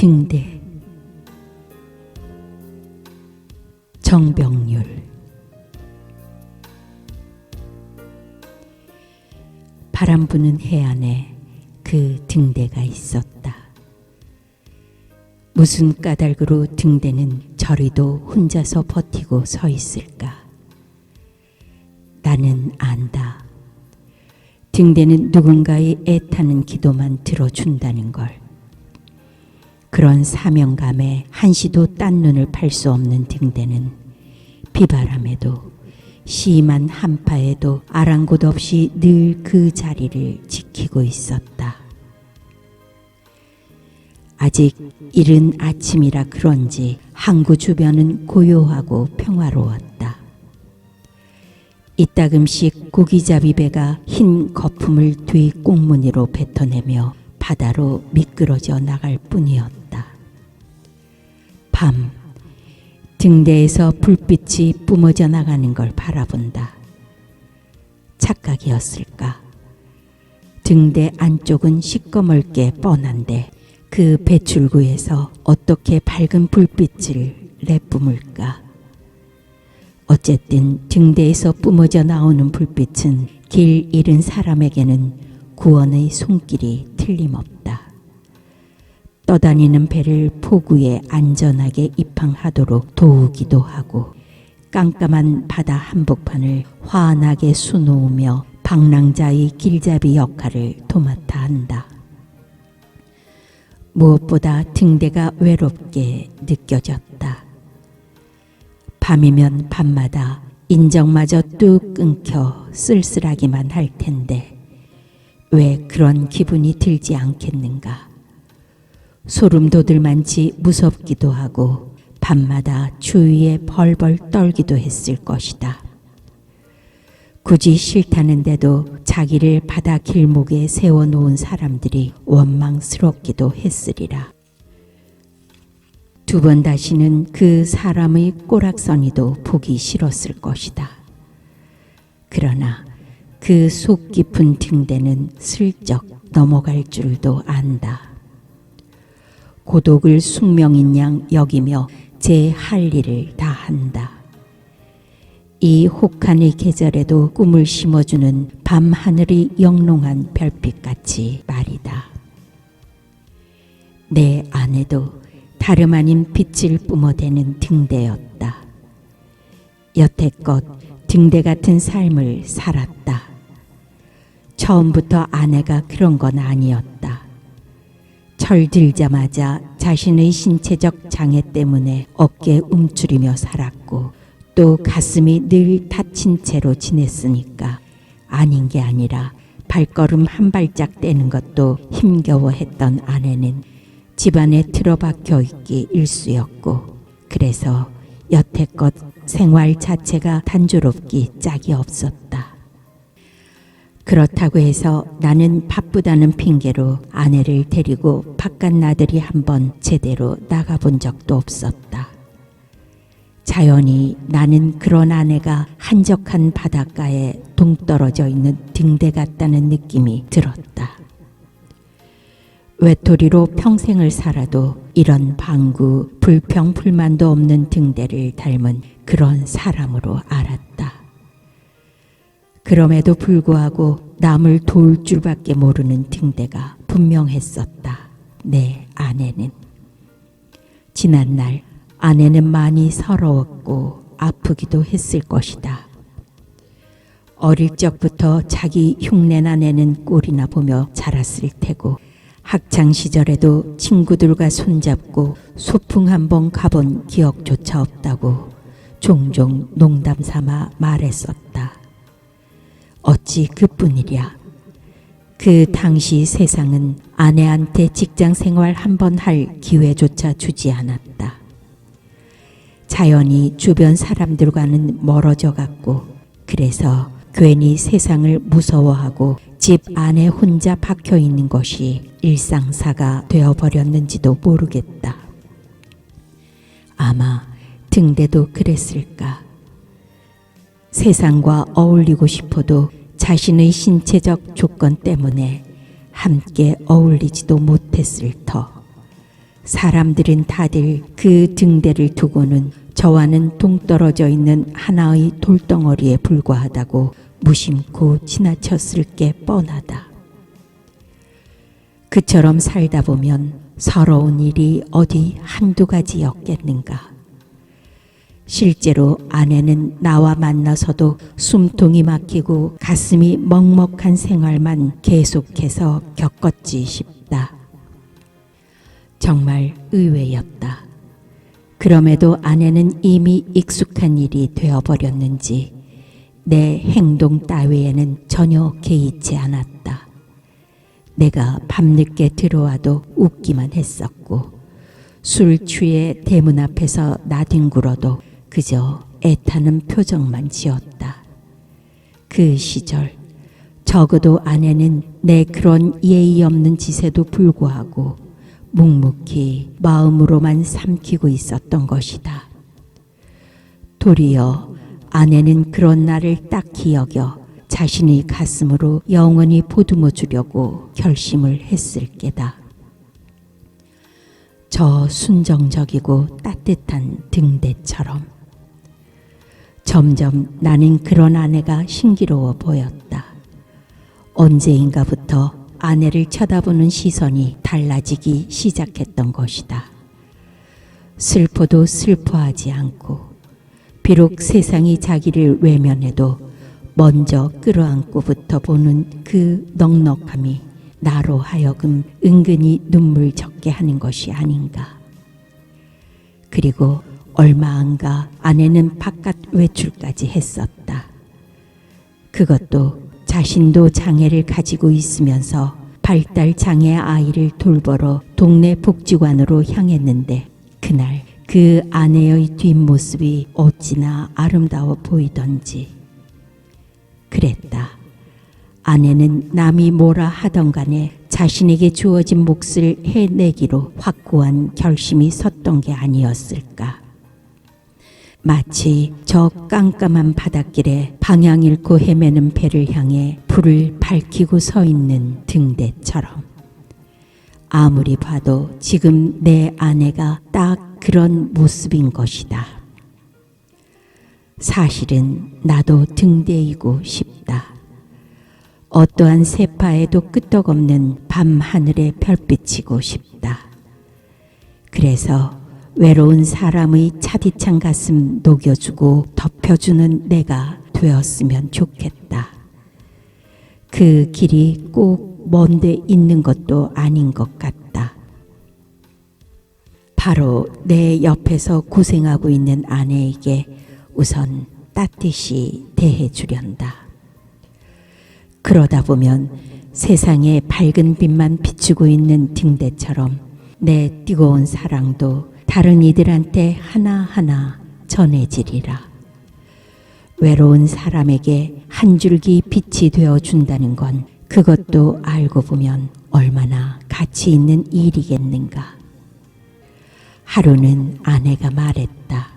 등대. 정병률. 바람 부는 해안에 그 등대가 있었다. 무슨 까닭으로 등대는 저리도 혼자서 버티고 서 있을까? 나는 안다. 등대는 누군가의 애타는 기도만 들어준다는 걸. 그런 사명감에 한시도 딴 눈을 팔 수 없는 등대는 비바람에도 심한 한파에도 아랑곳 없이 늘 그 자리를 지키고 있었다. 아직 이른 아침이라 그런지 항구 주변은 고요하고 평화로웠다. 이따금씩 고기잡이 배가 흰 거품을 뒤 꽁무니로 뱉어내며 바다로 미끄러져 나갈 뿐이었다. 밤, 등대에서 불빛이 뿜어져 나가는 걸 바라본다. 착각이었을까? 등대 안쪽은 시꺼멀게 뻔한데 그 배출구에서 어떻게 밝은 불빛을 내뿜을까? 어쨌든 등대에서 뿜어져 나오는 불빛은 길 잃은 사람에게는 구원의 손길이 틀림없다. 떠다니는 배를 포구에 안전하게 입항하도록 도우기도 하고 깜깜한 바다 한복판을 환하게 수놓으며 방랑자의 길잡이 역할을 도맡아 한다. 무엇보다 등대가 외롭게 느껴졌다. 밤이면 밤마다 인정마저 뚝 끊겨 쓸쓸하기만 할 텐데 왜 그런 기분이 들지 않겠는가? 소름 돋을 만치 무섭기도 하고 밤마다 주위에 벌벌 떨기도 했을 것이다. 굳이 싫다는데도 자기를 바다 길목에 세워놓은 사람들이 원망스럽기도 했으리라. 두 번 다시는 그 사람의 꼬락서니도 보기 싫었을 것이다. 그러나 그 속 깊은 등대는 슬쩍 넘어갈 줄도 안다. 고독을 숙명인 양 여기며 제 할 일을 다 한다. 이 혹한의 계절에도 꿈을 심어주는 밤하늘이 영롱한 별빛같이 말이다. 내 안에도 다름 아닌 빛을 뿜어대는 등대였다. 여태껏 등대 같은 삶을 살았다. 처음부터 아내가 그런 건 아니었다. 철들자마자 자신의 신체적 장애 때문에 어깨 움츠리며 살았고 또 가슴이 늘 다친 채로 지냈으니까 아닌 게 아니라 발걸음 한 발짝 떼는 것도 힘겨워했던 아내는 집안에 틀어박혀 있기 일쑤였고 그래서 여태껏 생활 자체가 단조롭기 짝이 없었다. 그렇다고 해서 나는 바쁘다는 핑계로 아내를 데리고 바깥 나들이 한번 제대로 나가본 적도 없었다. 자연히 나는 그런 아내가 한적한 바닷가에 동떨어져 있는 등대 같다는 느낌이 들었다. 외톨이로 평생을 살아도 이런 방구, 불평, 불만도 없는 등대를 닮은 그런 사람으로 알았다. 그럼에도 불구하고 남을 도울 줄밖에 모르는 등대가 분명했었다. 내 아내는. 지난날 아내는 많이 서러웠고 아프기도 했을 것이다. 어릴 적부터 자기 흉내나 내는 꼴이나 보며 자랐을 테고 학창시절에도 친구들과 손잡고 소풍 한번 가본 기억조차 없다고 종종 농담 삼아 말했었다. 어찌 그뿐이랴. 그 당시 세상은 아내한테 직장 생활 한번 할 기회조차 주지 않았다. 자연히 주변 사람들과는 멀어져 갔고 그래서 괜히 세상을 무서워하고 집 안에 혼자 박혀 있는 것이 일상사가 되어버렸는지도 모르겠다. 아마 등대도 그랬을까. 세상과 어울리고 싶어도 자신의 신체적 조건 때문에 함께 어울리지도 못했을 터. 사람들은 다들 그 등대를 두고는 저와는 동떨어져 있는 하나의 돌덩어리에 불과하다고 무심코 지나쳤을 게 뻔하다. 그처럼 살다 보면 서러운 일이 어디 한두 가지였겠는가. 실제로 아내는 나와 만나서도 숨통이 막히고 가슴이 먹먹한 생활만 계속해서 겪었지 싶다. 정말 의외였다. 그럼에도 아내는 이미 익숙한 일이 되어버렸는지 내 행동 따위에는 전혀 개의치 않았다. 내가 밤늦게 들어와도 웃기만 했었고 술 취해 대문 앞에서 나뒹굴어도 그저 애타는 표정만 지었다. 그 시절 적어도 아내는 내 그런 예의 없는 짓에도 불구하고 묵묵히 마음으로만 삼키고 있었던 것이다. 도리어 아내는 그런 나를 딱히 여겨 자신의 가슴으로 영원히 보듬어 주려고 결심을 했을 게다. 저 순정적이고 따뜻한 등대처럼 점점 나는 그런 아내가 신기로워 보였다. 언제인가부터 아내를 쳐다보는 시선이 달라지기 시작했던 것이다. 슬퍼도 슬퍼하지 않고 비록 세상이 자기를 외면해도 먼저 끌어안고부터 보는 그 넉넉함이 나로 하여금 은근히 눈물 적게 하는 것이 아닌가. 그리고 얼마 안가 아내는 바깥 외출까지 했었다. 그것도 자신도 장애를 가지고 있으면서 발달 장애 아이를 돌보러 동네 복지관으로 향했는데 그날 그 아내의 뒷모습이 어찌나 아름다워 보이던지. 그랬다. 아내는 남이 뭐라 하던 간에 자신에게 주어진 몫을 해내기로 확고한 결심이 섰던 게 아니었을까. 마치 저 깜깜한 바닷길에 방향 잃고 헤매는 배를 향해 불을 밝히고 서 있는 등대처럼. 아무리 봐도 지금 내 아내가 딱 그런 모습인 것이다. 사실은 나도 등대이고 싶다. 어떠한 세파에도 끄떡없는 밤하늘의 별빛이고 싶다. 그래서 외로운 사람의 차디찬 가슴 녹여주고 덮여주는 내가 되었으면 좋겠다. 그 길이 꼭 먼데 있는 것도 아닌 것 같다. 바로 내 옆에서 고생하고 있는 아내에게 우선 따뜻이 대해주련다. 그러다 보면 세상에 밝은 빛만 비추고 있는 등대처럼 내 뜨거운 사랑도 다른 이들한테 하나하나 전해지리라. 외로운 사람에게 한 줄기 빛이 되어준다는 건 그것도 알고 보면 얼마나 가치 있는 일이겠는가. 하루는 아내가 말했다.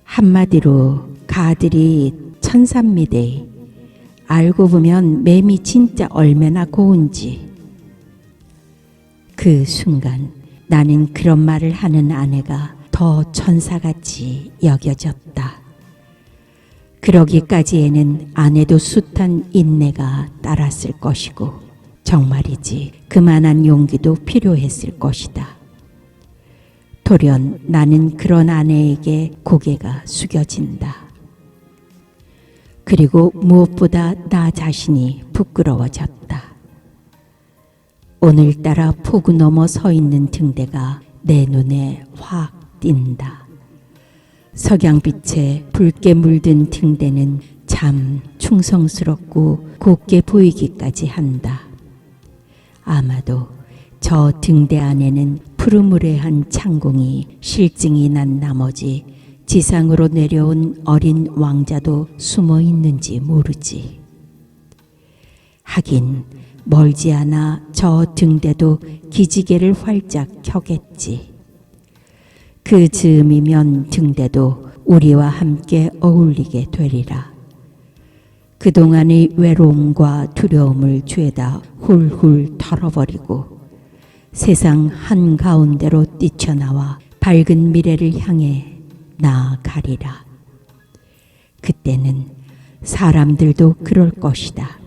한마디로 가들이 천삼미대. 알고 보면 맴이 진짜 얼마나 고운지. 그 순간 나는 그런 말을 하는 아내가 더 천사같이 여겨졌다. 그러기까지에는 아내도 숱한 인내가 따랐을 것이고 정말이지 그만한 용기도 필요했을 것이다. 돌연 나는 그런 아내에게 고개가 숙여진다. 그리고 무엇보다 나 자신이 부끄러워졌다. 오늘따라 폭우 넘어 서 있는 등대가 내 눈에 확 띈다. 석양빛에 붉게 물든 등대는 참 충성스럽고 곱게 보이기까지 한다. 아마도 저 등대 안에는 푸르무레한 창공이 실증이 난 나머지 지상으로 내려온 어린 왕자도 숨어 있는지 모르지. 하긴 멀지 않아 저 등대도 기지개를 활짝 켜겠지. 그 즈음이면 등대도 우리와 함께 어울리게 되리라. 그동안의 외로움과 두려움을 죄다 훌훌 털어버리고 세상 한가운데로 뛰쳐나와 밝은 미래를 향해 나아가리라. 그때는 사람들도 그럴 것이다.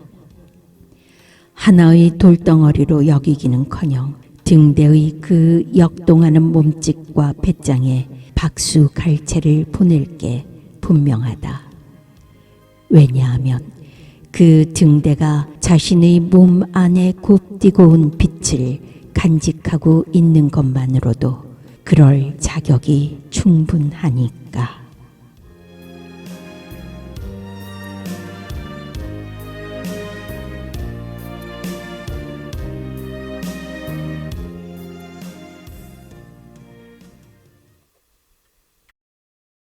하나의 돌덩어리로 여기기는커녕 등대의 그 역동하는 몸짓과 배짱에 박수 갈채를 보낼 게 분명하다. 왜냐하면 그 등대가 자신의 몸 안에 곱디고 온 빛을 간직하고 있는 것만으로도 그럴 자격이 충분하니까.